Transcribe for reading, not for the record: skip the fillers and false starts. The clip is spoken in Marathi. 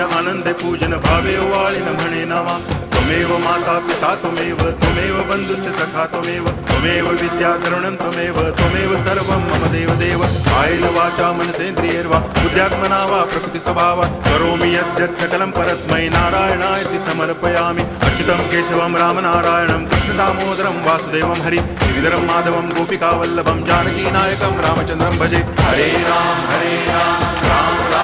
पूजेन आनंदे पूजन भावे वाळिन म्हणे नामा त्वमेव माता पिता त्वमेव बंधुश्च सखा त्वमेव विद्या तरुणं त्वमेव सर्वं मम देव कायेन वाचा मनसेन्द्रियैर्वा बुद्ध्यात्मना वा प्रकृति स्वभावात् करोमि यद्यत् सकलं परस्मै नारायणायति समर्पयामि अच्युतं केशवं रामनारायणं कृष्णदामोदरं वासुदेवं हरि गिरिधरं माधवं गोपिकावल्लभं जानकीनायकं रामचन्द्रं भजे हरे राम राम